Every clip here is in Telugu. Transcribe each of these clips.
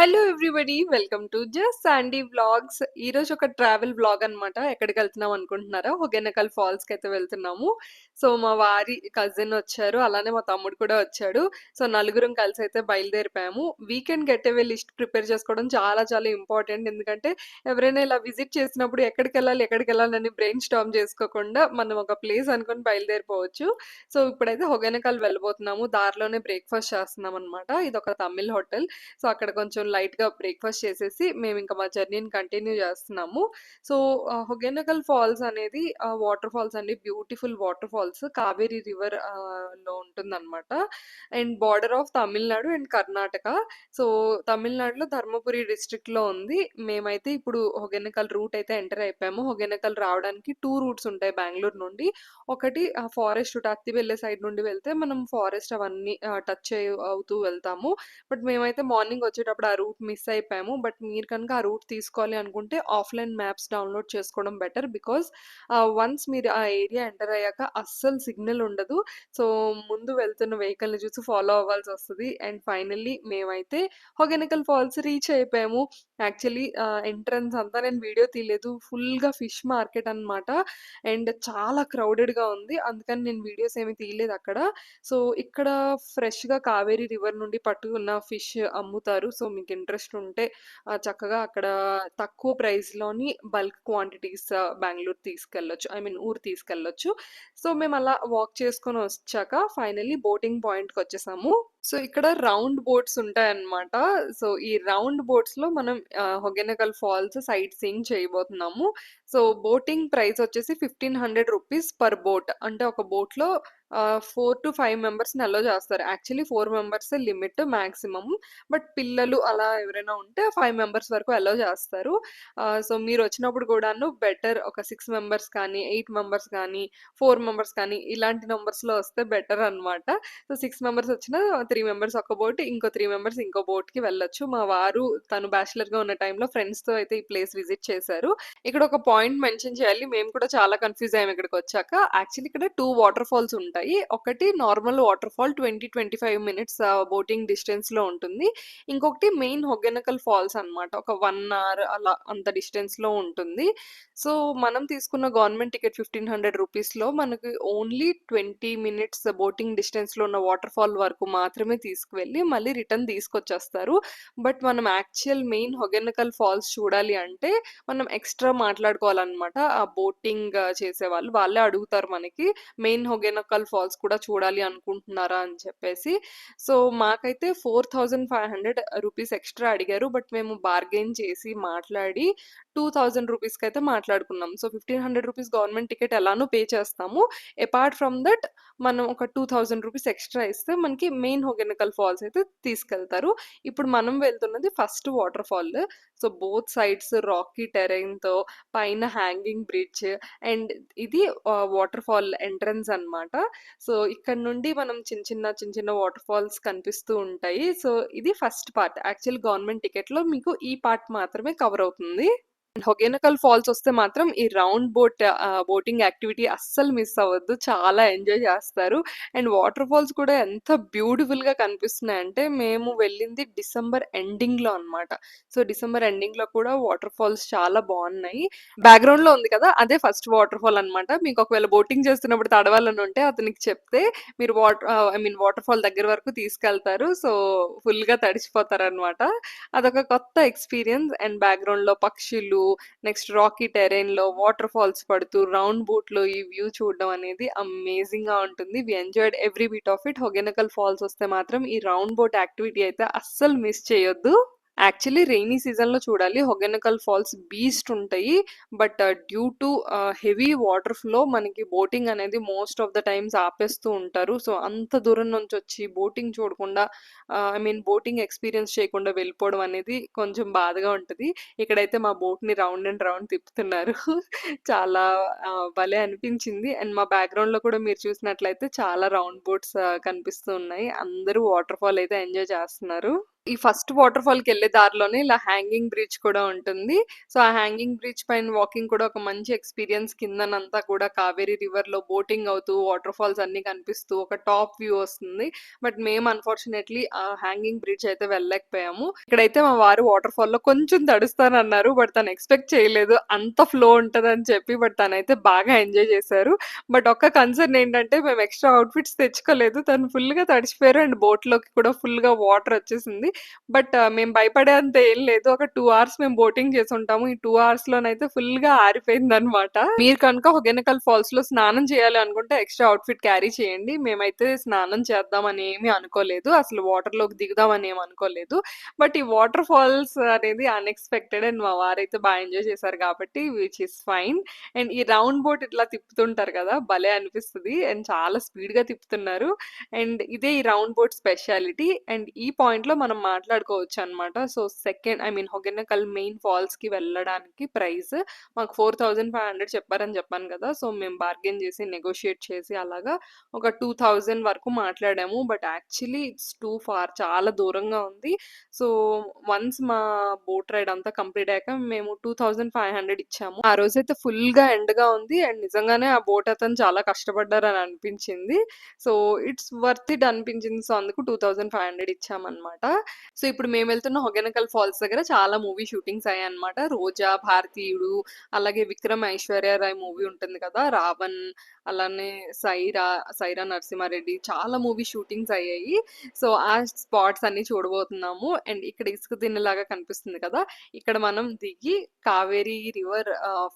Hello everybody welcome to just Sandy vlogs. ఈరోజు ఒక ట్రావెల్ వ్లాగ్ అనమాట. ఎక్కడికి వెళ్తున్నాం అనుకుంటున్నారా? హొగెనకల్ ఫాల్స్ కి అయితే వెళ్తున్నాము. సో మా వారి కజిన్ వచ్చారు, అలానే మా తమ్ముడు కూడా వచ్చాడు. సో నలుగురం కలిసి అయితే బయలుదేరిపోయాము. వీకెండ్ గెటవే లిస్ట్ ప్రిపేర్ చేసుకోవడం చాలా చాలా ఇంపార్టెంట్. ఎందుకంటే ఎవరైనా ఇలా విజిట్ చేసినప్పుడు ఎక్కడికి వెళ్ళాలని బ్రెయిన్ స్టార్మ్ చేసుకోకుండా మనం ఒక ప్లేస్ అనుకుని బయలుదేరిపోవచ్చు. సో ఇప్పుడైతే హొగెనకల్ వెళ్ళబోతున్నాము. దారిలోనే బ్రేక్ఫాస్ట్ చేస్తున్నాం అనమాట. ఇది ఒక తమిళ్ హోటల్. సో అక్కడ కొంచెం లైట్‌గా బ్రేక్‌ఫాస్ట్ చేసేసి మేమింక మా జర్నీని కంటిన్యూ చేస్తున్నాము. సో హొగెనకల్ ఫాల్స్ అనేది వాటర్ ఫాల్స్ అండి. Beautiful water falls. Kaveri river లో ఉంటుందన్నమాట. And border of Tamil Nadu and Karnataka. So తమిళనాడులో ధర్మపురి డిస్ట్రిక్ట్‌లో ఉంది. మేమైతే ఇప్పుడు హొగెనకల్ రూట్ అయితే ఎంటర్ అయిపోయాము. హొగెనకల్ రావడానికి 2 రూట్స్ ఉంటాయి బెంగుళూరు నుండి. ఒకటి ఫారెస్ట్ రూట్ అత్తిబెల్లె సైడ్ నుండి వెళ్తే మనం ఫారెస్ట్ అవన్నీ టచ్ అవుతూ వెళ్తాము. బట్ మేమైతే మార్నింగ్ వచ్చేటప్పుడు ఆ రూట్ మిస్ అయిపోయాము. బట్ మీరు కనుక ఆ రూట్ తీసుకోవాలి అనుకుంటే ఆఫ్‌లైన్ మ్యాప్స్ డౌన్‌లోడ్ చేసుకోవడం బెటర్. బికాజ్ వన్స్ మీరు ఆ ఏరియా ఎంటర్ అయ్యాక అస్సలు సిగ్నల్ ఉండదు. సో ముందు వెళ్తున్న వెహికల్‌ని చూసి ఫాలో అవ్వాల్సొస్తది. అండ్ ఫైనల్లీ మేమైతే హొగెనకల్ ఫాల్స్ రీచ్ అయిపోయాము. యాక్చువల్లీ ఎంట్రన్స్ అంతా నేను వీడియో తీయలేదు. ఫుల్‌గా ఫిష్ మార్కెట్ అన్నమాట. అండ్ చాలా క్రౌడెడ్‌గా ఉంది. అందుకని నేను వీడియోస్ ఏమి తీయలేదక్కడ. సో ఇక్కడ ఫ్రెష్‌గా కావేరి రివర్ నుండి పట్టుకున్న ఫిష్ అమ్ముతారు. సో మీకు ఇంట్రెస్ట్ ఉంటే చక్కగా అక్కడ తక్కువ ప్రైస్‌లోని బల్క్ క్వాంటిటీస్ బెంగుళూరు తీసుకెళ్ళొచ్చు. ఐ మీన్ ఊరు తీసుకెళ్ళొచ్చు. సో మేము అలా వాక్ చేసుకొని వచ్చాక ఫైనల్లీ బోటింగ్ పాయింట్‌కొచ్చేసాము. సో ఇక్కడ రౌండ్ బోట్స్ ఉంటాయన్నమాట. సో ఈ రౌండ్ బోట్స్‌లో మనం హొగెనకల్ ఫాల్స్ సైట్ సీయింగ్ చేయబోతున్నాము. సో బోటింగ్ ప్రైస్ వచ్చేసి 1500 రూపీస్ పర్ బోట్. అంటే ఒక బోట్‌లో 4-5 మెంబర్స్‌ని అలో చేస్తారు. యాక్చువల్లీ 4 మెంబర్సే లిమిట్ మాక్సిమం. బట్ పిల్లలు అలా ఎవరైనా ఉంటే 5 మెంబర్స్ వరకు అలో చేస్తారు. సో మీరొచ్చినప్పుడు కూడాను బెటర్ ఒక 6 మెంబర్స్ కానీ, 8 మెంబర్స్ కానీ, 4 మెంబర్స్ కానీ ఇలాంటి నంబర్స్‌లో వస్తే బెటర్ అన్నమాట. సో 6 మెంబర్స్ వచ్చినా 3 మెంబర్స్ ఒక బోట్, ఇంకో 3 మెంబర్స్ ఇంకో బోట్‌కి వెళ్ళొచ్చు. మా వారు తను బ్యాచిలర్‌గా ఉన్న టైంలో ఫ్రెండ్స్‌తో అయితే ఈ ప్లేస్ విజిట్ చేశారు. ఇక్కడ ఒక పాయింట్ మెన్షన్ చేయాలి. మేము కూడా చాలా కన్‌ఫ్యూజ్ అయ్యాము ఇక్కడికొచ్చాక. యాక్చువల్లీ ఇక్కడ 2 వాటర్ ఫాల్స్ ఉంటాయి. ఒకటి normal water fall 20-25 minutes boating డిస్టెన్స్‌లో ఉంటుంది. ఇంకొకటి మెయిన్ హొగెనకల్ ఫాల్స్ అన్నమాట. ఒక 1 అవర్ అలా అంత డిస్టెన్స్‌లో ఉంటుంది. సో మనం తీసుకున్న గవర్నమెంట్ టికెట్ 1500 రూపీస్‌లో మనకి ఓన్లీ 20 మినిట్స్ బోటింగ్ డిస్టెన్స్‌లో ఉన్న వాటర్ ఫాల్ వరకు మాత్రమే తీసుకువెళ్ళి మళ్ళీ రిటర్న్ తీసుకొచ్చేస్తారు. బట్ మనం యాక్చువల్ మెయిన్ హొగెనకల్ ఫాల్స్ చూడాలి అంటే మనం ఎక్స్‌ట్రా మాట్లాడుకోవాలన్నమాట. ఆ బోటింగ్ చేసేవాళ్ళు. వాళ్ళే అడుగుతారు మనకి మెయిన్ హొగెనకల్ ఫాల్స్ కూడా చూడాలి అనుకుంటున్నారా అని చెప్పేసి. సో మాకైతే 4500 రూపీస్ ఎక్స్‌ట్రా అడిగారు. బట్ మేము బార్గెయిన్ చేసి మాట్లాడి 2000 రూపీస్‌కైతే మాట్లాడుకున్నాం. సో 1500 రూపీస్ గవర్నమెంట్ టికెట్ ఎలానో పే చేస్తాము. అపార్ట్ ఫ్రమ్ దట్ మనం ఒక 2000 రూపీస్ ఎక్స్‌ట్రా ఇస్తే మనకి మెయిన్ హొగెనకల్ ఫాల్స్ అయితే తీసుకెళ్తారు. ఇప్పుడు మనం వెళ్తున్నది first waterfall. So both sides rocky టెరైన్‌తో పైన హ్యాంగింగ్ బ్రిడ్జ్ అండ్ ఇది వాటర్ ఫాల్ ఎంట్రన్స్ అన్నమాట. సో ఇక్కడ నుండి మనం చిన్న చిన్న వాటర్ ఫాల్స్ కనిపిస్తూ ఉంటాయి. సో ఇది ఫస్ట్ పార్ట్. యాక్చువల్ గవర్నమెంట్ టికెట్‌లో మీకు ఈ పార్ట్ మాత్రమే కవర్ అవుతుంది. హొగెనకల్ ఫాల్స్ వస్తే మాత్రం ఈ రౌండ్ బోటింగ్ యాక్టివిటీ అస్సలు మిస్ అవ్వద్దు. చాలా ఎంజాయ్ చేస్తారు. అండ్ వాటర్ ఫాల్స్ కూడా ఎంత బ్యూటిఫుల్‌గా కనిపిస్తున్నాయంటే మేము వెళ్ళింది డిసెంబర్ ఎండింగ్‌లో అన్నమాట. సో డిసెంబర్ ఎండింగ్‌లో కూడా వాటర్ ఫాల్స్ చాలా బాగున్నాయి. బ్యాక్‌గ్రౌండ్‌లో ఉంది కదా! అదే ఫస్ట్ వాటర్ ఫాల్ అన్నమాట. మీకు ఒకవేళ బోటింగ్ చేస్తున్నప్పుడు తడవాలని ఉంటే అతనికి చెప్తే మీరు ఐ మీన్ వాటర్ ఫాల్ దగ్గర వరకు తీసుకెళ్తారు. సో ఫుల్‌గా తడిసిపోతారన్నమాట. అదొక కొత్త ఎక్స్‌పీరియన్స్. అండ్ బ్యాక్‌గ్రౌండ్‌లో పక్షులు, నెక్స్ట్ రాకీ టెరైన్‌లో వాటర్ ఫాల్స్ పడుతూ రౌండ్ బోట్‌లో ఈ వ్యూ చూడడం అనేది అమేజింగ్‌గా ఉంటుంది. We enjoyed every bit of it. Hogenakkal falls వస్తే మాత్రం ఈ రౌండ్ బోట్ యాక్టివిటీ అయితే అస్సలు మిస్ చేయొద్దు. యాక్చువల్లీ రెయినీ సీజన్‌లో చూడాలి. హొగెనకల్ ఫాల్స్ బీస్ట్ ఉంటాయి. But due to heavy water flow మనకి బోటింగ్ అనేది మోస్ట్ ఆఫ్ ద టైమ్స్ ఆపేస్తూ ఉంటారు. సో అంత దూరం నుంచొచ్చి బోటింగ్ చూడకుండా ఐ మీన్ బోటింగ్ ఎక్స్‌పీరియన్స్ చేయకుండా వెళ్ళిపోవడం అనేది కొంచెం బాధగా ఉంటది. ఇక్కడైతే మా బోట్‌ని రౌండ్ అండ్ రౌండ్ తిప్పుతున్నారు. చాలా భలే అనిపించింది. అండ్ మా బ్యాక్‌గ్రౌండ్‌లో కూడా మీరు చూసినట్లయితే చాలా రౌండ్ బోట్స్ కనిపిస్తూ ఉన్నాయి. అందరూ వాటర్ ఫాల్ అయితే ఎంజాయ్ చేస్తున్నారు. ఈ ఫస్ట్ వాటర్ ఫాల్‌కెళ్ళే దారిలోనే ఇలా హ్యాంగింగ్ బ్రిడ్జ్ కూడా ఉంటుంది. సో, ఆ హ్యాంగింగ్ బ్రిడ్జ్ పైన వాకింగ్ కూడా ఒక మంచి ఎక్స్‌పీరియన్స్. కిందనంతా కూడా కావేరీ రివర్‌లో బోటింగ్ అవుతూ, వాటర్ ఫాల్స్ అన్నీ కనిపిస్తూ ఒక టాప్ వ్యూ వస్తుంది. బట్ మేము అన్‌ఫార్చునేట్‌లీ ఆ హ్యాంగింగ్ బ్రిడ్జ్ అయితే వెళ్ళలేకపోయాము. ఇక్కడైతే మా వారు వాటర్ ఫాల్‌లో కొంచెం తడుస్తానన్నారు. బట్ తను ఎక్స్‌పెక్ట్ చేయలేదు అంత ఫ్లో ఉంటదని చెప్పి. బట్ తనైతే బాగా ఎంజాయ్ చేశారు. బట్ ఒక్క కన్సర్న్ ఏంటంటే మేము ఎక్స్‌ట్రా అవుట్‌ఫిట్స్ తెచ్చుకోలేదు. తను ఫుల్‌గా తడిచిపోయారు అండ్ బోట్‌లోకి కూడా ఫుల్‌గా వాటర్ వచ్చేసింది. బట్ మేము భయపడేంత ఏం లేదు. ఒక 2 అవర్స్ మేము బోటింగ్ చేసుంటాము. ఈ 2 అవర్స్‌లోనైతే ఫుల్‌గా ఆరిపోయిందనమాట. మీరు కనుక హొగెనకల్ ఫాల్స్‌లో స్నానం చేయాలి అనుకుంటే ఎక్స్‌ట్రా అవుట్‌ఫిట్ క్యారీ చేయండి. మేమైతే స్నానం చేద్దామని ఏమి అనుకోలేదు. అసలు వాటర్‌లోకి దిగుదామని ఏమి అనుకోలేదు. బట్ ఈ వాటర్ ఫాల్స్ అనేది అన్‌ఎక్స్‌పెక్టెడ్ అండ్ మా వారైతే ఎంజాయ్ చేశారు కాబట్టి విచ్ ఈస్ ఫైన్. అండ్ ఈ రౌండ్ బోట్ ఇట్లా తిప్పుతుంటారు కదా! భలే అనిపిస్తది. అండ్ చాలా స్పీడ్‌గా తిప్పుతున్నారు. అండ్ ఇదే ఈ రౌండ్ బోట్ స్పెషాలిటీ. అండ్ ఈ పాయింట్‌లో మనం మాట్లాడుకోవచ్చనమాట. So, second I mean Hogenakkal main ఫాల్స్‌కి వెళ్ళడానికి ప్రైస్ మాకు 4,500 చెప్పారని చెప్పాను కదా! సో, మేము బార్గెయిన్ చేసి, నెగోషియేట్ చేసి అలాగా ఒక 2,000 వరకు మాట్లాడాము. But actually it's too far, చాలా దూరంగా ఉంది. సో, వన్స్ మా బోట్ రైడ్ అంతా కంప్లీట్ అయ్యాక మేము 2,500 ఇచ్చాము. ఆ రోజైతే ఫుల్‌గా ఎండగా ఉంది. అండ్ నిజంగానే ఆ బోట్ అతను చాలా కష్టపడ్డారని అనిపించింది. సో, ఇట్స్ వర్త్ ఇట్ అనిపించింది. సో, అందుకు 2,500 ఇచ్చామనమాట. సో, ఇప్పుడు మేమెళ్తున్న హొగెనకల్ ఫాల్స్ దగ్గర చాలా మూవీ షూటింగ్స్ అయ్యాయన్నమాట. 'రోజా', 'భారతీయుడు' అలాగే 'విక్రమ్' 'ఐశ్వర్య రాయ్' మూవీ ఉంటుంది కదా! 'రావణ్' అలానే 'సైరా నరసింహారెడ్డి' చాలా మూవీ షూటింగ్స్ అయ్యాయి. సో, ఆ స్పాట్స్ అన్నీ చూడబోతున్నాము. అండ్ ఇక్కడ ఇసుక దిన్నెలాగా కనిపిస్తుంది కదా! ఇక్కడ మనం దిగి కావేరీ రివర్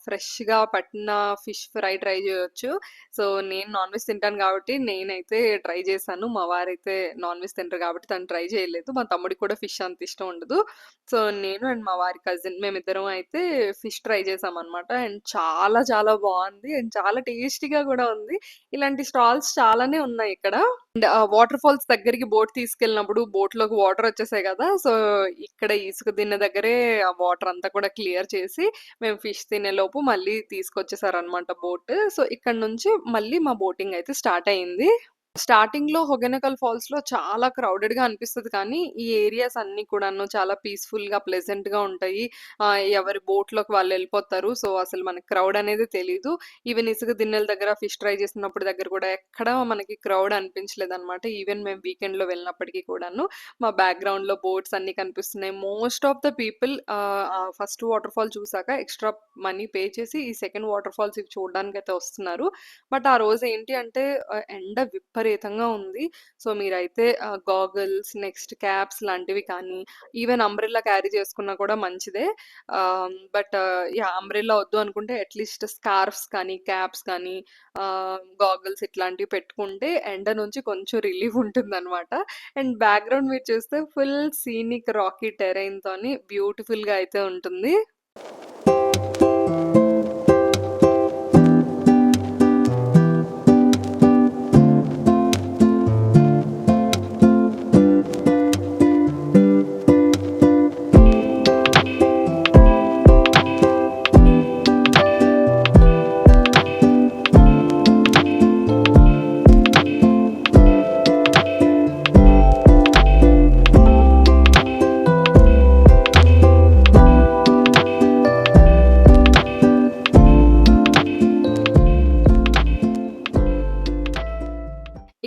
ఫ్రెష్‌గా పట్టిన ఫిష్ ఫ్రై ట్రై చేయొచ్చు. సో, నేను నాన్ వెజ్ తింటాను కాబట్టి నేనైతే ట్రై చేశాను. మా వారైతే నాన్ వెజ్ తినరు కాబట్టి తను ట్రై చేయలేదు. మా తమ్ముడికి కూడా ఫిష్ అంత ఇష్టం ఉండదు. సో, నేను అండ్ మా వారి కజిన్ మేమిద్దరం అయితే ఫిష్ ట్రై చేశామనమాట. అండ్ చాలా చాలా బావుంది. అండ్ చాలా టేస్టీగా కూడా ఉంది. ఇలాంటి స్టాల్స్ చాలానే ఉన్నాయి ఇక్కడ. అండ్ వాటర్ ఫాల్స్ దగ్గరికి బోట్ తీసుకెళ్ళినప్పుడు బోట్‌లోకి వాటర్ వచ్చేసాయి కదా! సో, ఇక్కడ ఇసుక దిన్నె దగ్గరే ఆ వాటర్ అంతా కూడా క్లియర్ చేసి మేము ఫిష్ తినేలోపు మళ్ళీ తీసుకొచ్చేసారనమాట బోట్. సో, ఇక్కడి నుంచి మళ్ళీ మా బోటింగ్ అయితే స్టార్ట్ అయింది. స్టార్టింగ్‌లో హొగెనకల్ ఫాల్స్‌లో చాలా క్రౌడెడ్‌గా అనిపిస్తది కానీ, ఈ ఏరియాస్ అన్నీ కూడాను చాలా పీస్‌ఫుల్‌గా, ప్లెజెంట్‌గా ఉంటాయి. ఎవరి బోట్‌లోకి వాళ్ళెళ్ళిపోతారు. సో, అసలు మనకి క్రౌడ్ అనేది తెలీదు. ఈవెన్ ఇసుక దిన్నెల దగ్గర ఫిష్ ట్రై చేస్తున్నప్పుడు దగ్గర కూడా ఎక్కడా మనకి క్రౌడ్ అనిపించలేదనమాట. ఈవెన్ మేము వీకెండ్‌లో వెళ్ళినప్పటికి కూడాను. మా బ్యాక్‌గ్రౌండ్‌లో బోట్స్ అన్నీ కనిపిస్తున్నాయి. Most of the people first water fall చూసాక ఎక్స్‌ట్రా మనీ పే చేసి ఈ సెకండ్ వాటర్ ఫాల్స్ ఇవి చూడడానికైతే వస్తున్నారు. బట్ ఆ రోజు ఏంటి అంటే ఎండ విపరీతంగా ఉంది. సో, మీరైతే గాగల్స్, నెక్స్ట్ క్యాప్స్ లాంటివి కానీ, ఈవెన్ అంబ్రెల్లా క్యారీ చేసుకున్నా కూడా మంచిదే. But yeah! అంబ్రెల్లా వద్దు అనుకుంటే అట్‌లీస్ట్ స్కార్ఫ్స్ కానీ, క్యాప్స్ కానీ, గాగల్స్ ఇట్లాంటివి పెట్టుకుంటే ఎండ నుంచి కొంచెం రిలీఫ్ ఉంటుందనమాట. అండ్ బ్యాక్‌గ్రౌండ్ మీరు చూస్తే ఫుల్ సీనిక్ రాకీ టెరైన్‌తోని బ్యూటిఫుల్‌గా అయితే ఉంటుంది.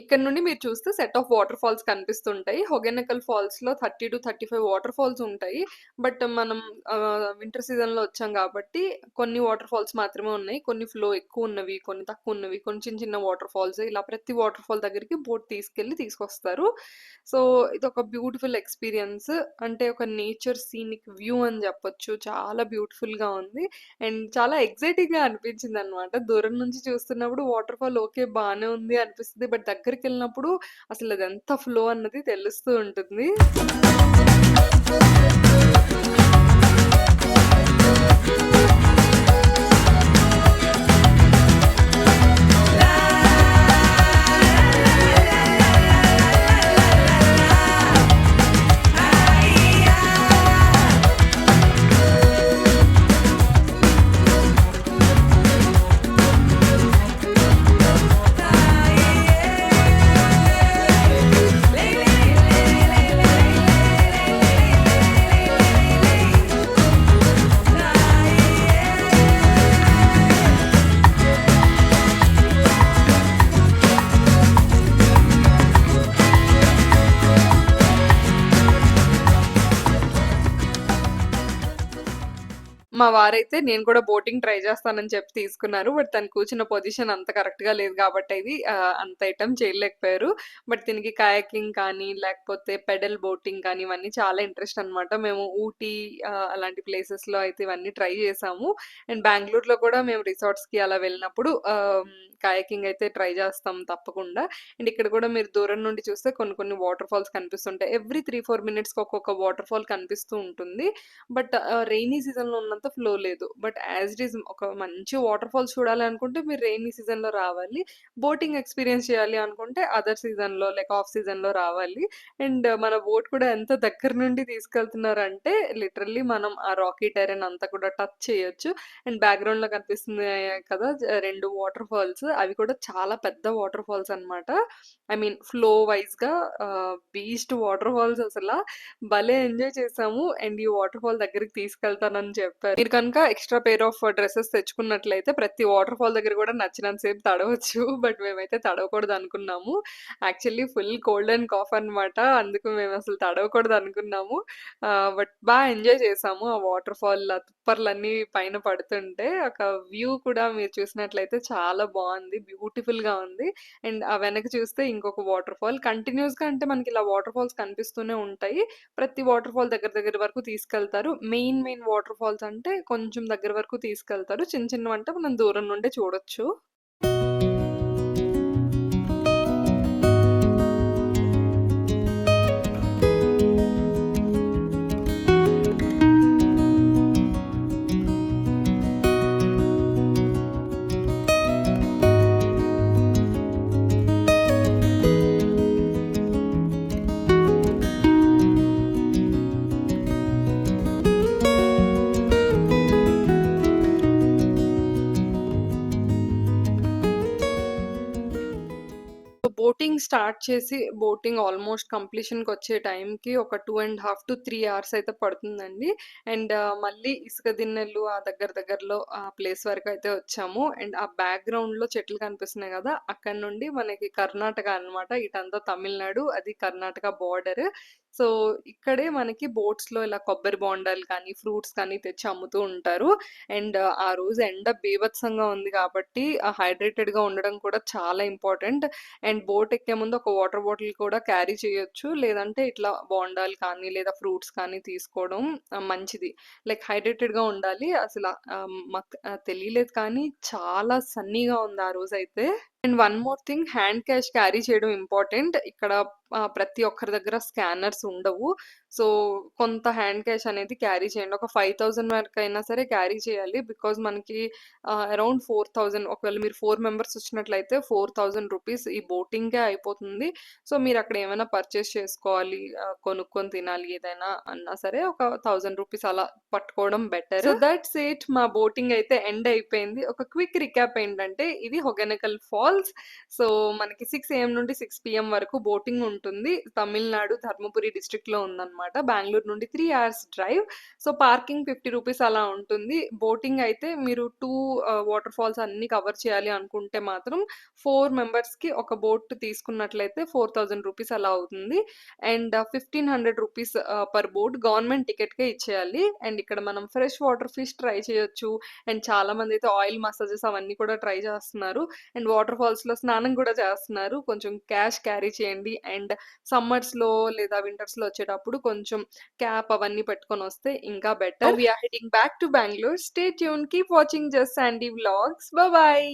ఇక్కడ నుండి మీరు చూస్తే సెట్ ఆఫ్ వాటర్ ఫాల్స్ కనిపిస్తుంటాయి. హొగెనకల్ ఫాల్స్‌లో 30-35 వాటర్ ఫాల్స్ ఉంటాయి. బట్ మనం వింటర్ సీజన్‌లో వచ్చాం కాబట్టి కొన్ని వాటర్ ఫాల్స్ మాత్రమే ఉన్నాయి. కొన్ని ఫ్లో ఎక్కువున్నవి, కొన్ని తక్కువున్నవి, కొన్ని చిన్న చిన్న వాటర్ ఫాల్స్ ఇలా ప్రతి వాటర్ ఫాల్ దగ్గరికి బోట్ తీసుకెళ్ళి తీసుకొస్తారు. సో, ఇదొక బ్యూటిఫుల్ ఎక్స్‌పీరియన్స్. అంటే ఒక నేచర్ సీనిక్ వ్యూ అని చెప్పొచ్చు. చాలా బ్యూటిఫుల్‌గా ఉంది. అండ్ చాలా ఎక్సైటింగ్‌గా అనిపించిందనమాట. దూరం నుంచి చూస్తున్నప్పుడు వాటర్ ఫాల్ ఓకే. బానే ఉంది అనిపిస్తది. బట్ దగ్గరికెళ్ళినప్పుడు అసలు అదెంత ఫ్లో అన్నది తెలుస్తూ ఉంటుంది. మా వారైతే నేను కూడా బోటింగ్ ట్రై చేస్తానని చెప్పి తీసుకున్నారు. బట్ తను కూర్చున్న పొజిషన్ అంత కరెక్ట్‌గా లేదు కాబట్టి అంత అటెంప్ట్ చేయలేకపోయారు. బట్ దీనికి కయాకింగ్ కానీ, లేకపోతే పెడల్ బోటింగ్ కానీ ఇవన్నీ చాలా ఇంట్రెస్ట్ అనమాట. మేము ఊటీ అలాంటి ప్లేసెస్‌లో అయితే ఇవన్నీ ట్రై చేసాము. అండ్ బెంగుళూరులో కూడా మేము రిసార్ట్స్‌కి అలా వెళ్ళినప్పుడు కయాకింగ్ అయితే ట్రై చేస్తాం తప్పకుండా. అండ్ ఇక్కడ కూడా మీరు దూరం నుండి చూస్తే కొన్ని కొన్ని వాటర్ ఫాల్స్ కనిపిస్తుంటాయి. ఎవ్రీ 3, 4 మినిట్స్‌కి ఒక్కొక్క వాటర్ ఫాల్ కనిపిస్తూ ఉంటుంది. బట్ రెయినీ సీజన్‌లో ఉన్నంత ఫ్లో లేదు. బట్ యాజ్ ఇట్ ఈజ్ ఒక మంచి వాటర్ ఫాల్స్ చూడాలి అనుకుంటే మీరు రెయినీ సీజన్‌లో రావాలి. బోటింగ్ ఎక్స్‌పీరియన్స్ చేయాలి అనుకుంటే అదర్ సీజన్‌లో లైక్ ఆఫ్ సీజన్‌లో రావాలి. అండ్ మన బోట్ కూడా ఎంత దగ్గర నుండి తీసుకెళ్తున్నారంటే లిటరల్లీ మనం ఆ రాకీ టెర్రన్ అంతా కూడా టచ్ చేయొచ్చు. అండ్ బ్యాక్‌గ్రౌండ్‌లో కనిపిస్తుంది కదా! 2 వాటర్ ఫాల్స్ అవి కూడా చాలా పెద్ద వాటర్ ఫాల్స్ అన్నమాట. ఐ మీన్ ఫ్లో వైస్‌గా బీస్ట్ వాటర్ ఫాల్స్ అసల. భలే ఎంజాయ్ చేసాము. అండ్ ఈ వాటర్ ఫాల్ దగ్గరికి తీసుకెళ్తానని చెప్పారు. మీరు కనుక ఎక్స్‌ట్రా పెయిర్ ఆఫ్ డ్రెసెస్ తెచ్చుకున్నట్లయితే ప్రతి వాటర్ ఫాల్ దగ్గర కూడా నచ్చినంత సేపు తడవచ్చు. బట్ మేమైతే తడవకూడదు అనుకున్నాము. Actually full cold and cough అన్నమాట. అందుకు మేమసలు తడవకూడదు అనుకున్నాము. బట్ ఎంజాయ్ చేసాము. ఆ వాటర్ ఫాల్ తుప్పర్లన్నీ పైన పడుతుంటే ఒక వ్యూ కూడా మీరు చూసినట్లయితే చాలా బావుంది. బ్యూటిఫుల్‌గా ఉంది. అండ్ ఆ వెనక చూస్తే ఇంకొక వాటర్ ఫాల్. కంటిన్యూయస్‌గా అంటే మనకిలా వాటర్ ఫాల్స్ కనిపిస్తూనే ఉంటాయి. ప్రతి వాటర్ ఫాల్ దగ్గర దగ్గర వరకు తీసుకెళ్తారు. మెయిన్ వాటర్ ఫాల్స్ అంటే కొంచెం దగ్గర వరకు తీసుకెళ్తారు. చిన్న చిన్నవంటే మనం దూరం నుండే చూడొచ్చు. బోటింగ్ స్టార్ట్ చేసి బోటింగ్ ఆల్మోస్ట్ కంప్లీషన్‌కొచ్చే టైంకి ఒక 2.5-3 అవర్స్ అయితే పడుతుందండి. అండ్ మళ్ళీ ఇసుక దిన్నెలు ఆ దగ్గర దగ్గరలో ఆ ప్లేస్ వరకైతే వచ్చాము. అండ్ ఆ బ్యాక్‌గ్రౌండ్‌లో చెట్లు కనిపిస్తున్నాయి గదా! అక్కడి నుండి మనకి కర్ణాటక అన్నమాట. ఇటంతా తమిళనాడు, అది కర్ణాటక బోర్డర్. సో, ఇక్కడే మనకి బోట్స్‌లో ఇలా కొబ్బరి బోండాలు కానీ, ఫ్రూట్స్ కానీ తెచ్చి అమ్ముతూ ఉంటారు. అండ్ ఆ రోజు ఎండ బీభత్సంగా ఉంది కాబట్టి హైడ్రేటెడ్‌గా ఉండడం కూడా చాలా ఇంపార్టెంట్. అండ్ బోట్ ఎక్కే ముందు ఒక వాటర్ బాటిల్ కూడా క్యారీ చేయొచ్చు. లేదంటే ఇట్లా బోండాలు కానీ, లేదా ఫ్రూట్స్ కానీ తీసుకోవడం మంచిది. లైక్ హైడ్రేటెడ్‌గా ఉండాలి. మాకు తెలియలేదు కానీ చాలా సన్నీగా ఉంది ఆ రోజైతే. And one more thing hand cash carry చేయడం ఇంపార్టెంట్. ఇక్కడ ప్రతి ఒక్కరి దగ్గర స్కానర్స్ ఉండవు. సో, కొంత హ్యాండ్ క్యాష్ అనేది క్యారీ చేయండి. ఒక 5,000 వరకైనా సరే క్యారీ చేయాలి. బికాజ్ మనకి అరౌండ్ 4,000 ఒకవేళ మీరు 4 మెంబర్స్ వచ్చినట్లయితే రూ. 4,000 ఈ బోటింగ్‌కే అయిపోతుంది. సో, మీరక్కడ ఏమైనా పర్చేస్ చేసుకోవాలి, కొనుక్కొని తినాలి ఏదైనా అన్నా సరే ఒక రూ. 1,000 అలా పట్టుకోవడం బెటర్. So, that's it. మా బోటింగ్ అయితే ఎండ్ అయిపోయింది. ఒక క్విక్ రికాప్ ఏంటంటే ఇది హొగెనకల్ ఫాల్స్. సో, మనకి 6 ఏఎం నుండి 6 పీఎం వరకు బోటింగ్ ఉంటుంది. తమిళనాడు ధర్మపురి డిస్ట్రిక్ట్‌లో ఉందన్నమాట. బెంగుళూరు నుండి 3 అవర్స్ డ్రైవ్. సో, పార్కింగ్ రూ. 50 అలా ఉంటుంది. బోటింగ్ అయితే మీరు 2 వాటర్ ఫాల్స్ అన్నీ కవర్ చేయాలి అనుకుంటే మాత్రం 4 మెంబర్స్‌కి ఒక బోట్ తీసుకున్నట్లయితే రూ. 4,000 అలా అవుతుంది. అండ్ రూ. 1,500 పర్ బోట్ గవర్నమెంట్ టికెట్‌కే ఇచ్చేయాలి. అండ్ ఇక్కడ మనం ఫ్రెష్ వాటర్ ఫిష్ ట్రై చేయొచ్చు. అండ్ చాలా మందైతే ఆయిల్ మసాజెస్ అవన్నీ కూడా ట్రై చేస్తున్నారు. అండ్ వాటర్ ఫాల్స్‌లో స్నానం కూడా చేస్తున్నారు. కొంచెం క్యాష్ క్యారీ చేయండి. అండ్ సమ్మర్స్‌లో లేదా వింటర్స్‌లో వచ్చేటప్పుడు కొంచెం క్యాప్ అవన్నీ పెట్టుకొనొస్తే ఇంకా better. Now we are heading back to Bengaluru. Stay tune. Keep watching just Sandy vlogs. Bye.